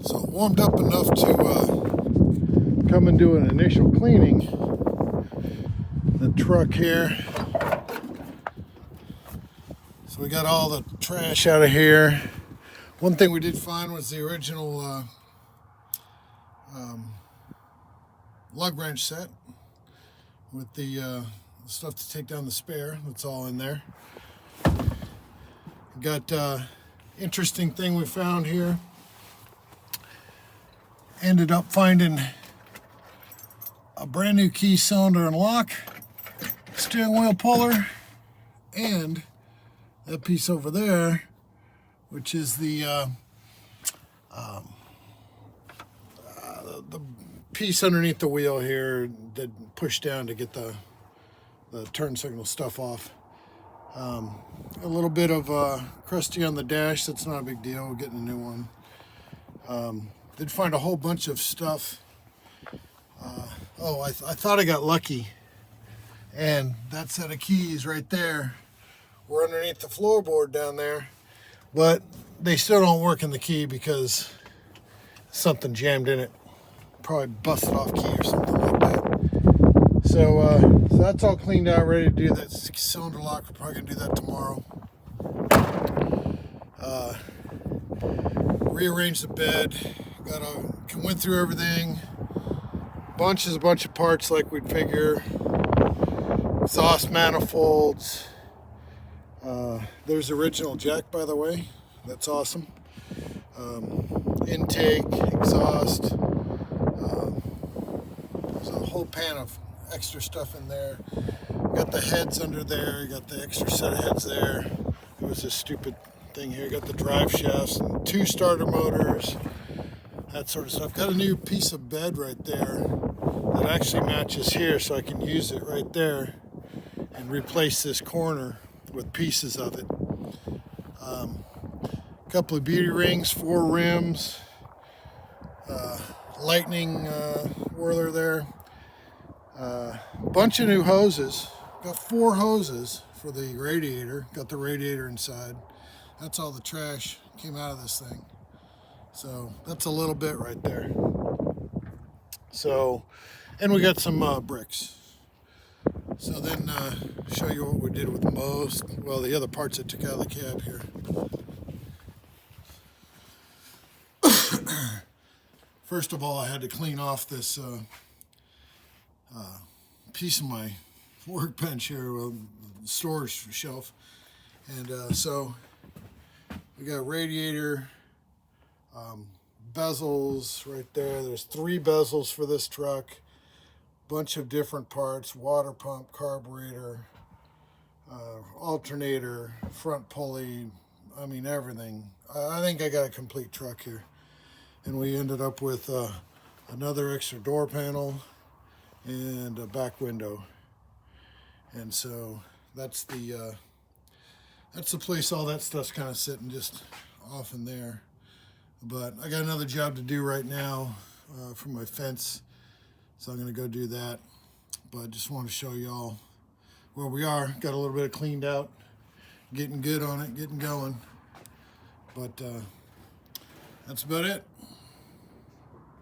So it warmed up enough to come and do an initial cleaning. The truck here. So we got all the trash out of here. One thing we did find was the original lug wrench set with the stuff to take down the spare. That's all in there. Got interesting thing we found here. Ended up finding a brand new key cylinder and lock, steering wheel puller, and that piece over there, which is the piece underneath the wheel here that pushed down to get the turn signal stuff off. A little bit of crusty on the dash. That's not a big deal. We're getting a new one. Did find a whole bunch of stuff. I thought I got lucky, and that set of keys right there were underneath the floorboard down there, but they still don't work in the key because something jammed in it. Probably busted off key or something like that. So that's all cleaned out, ready to do that cylinder lock. We're probably gonna do that tomorrow. Rearrange the bed. Went through everything. Bunch of parts like we'd figure. Exhaust manifolds. There's the original jack, by the way. That's awesome. Intake, exhaust. There's a whole pan of extra stuff in there. Got the heads under there. Got the extra set of heads there. It was this stupid thing here. Got the drive shafts and 2 starter motors. That sort of stuff. Got a new piece of bed right there that actually matches here, so I can use it right there and replace this corner with pieces of it. A couple of beauty rings, 4 rims, lightning whirler there, bunch of new hoses. Got 4 hoses for the radiator. Got the radiator inside. That's all the trash came out of this thing. So that's a little bit right there. So, and we got some bricks. So then show you what we did with the other parts I took out of the cab here. First of all, I had to clean off this piece of my workbench here, storage shelf. And so we got radiator, bezels right there. There's 3 bezels for this truck. Bunch of different parts, water pump, carburetor, alternator, front pulley, I mean everything. I think I got a complete truck here. And we ended up with another extra door panel and a back window. And so that's the place all that stuff's kind of sitting just off in there. But I got another job to do right now for my fence, so I'm going to go do that. But I just want to show y'all where we are. Got a little bit of cleaned out, getting good on it, getting going. But that's about it.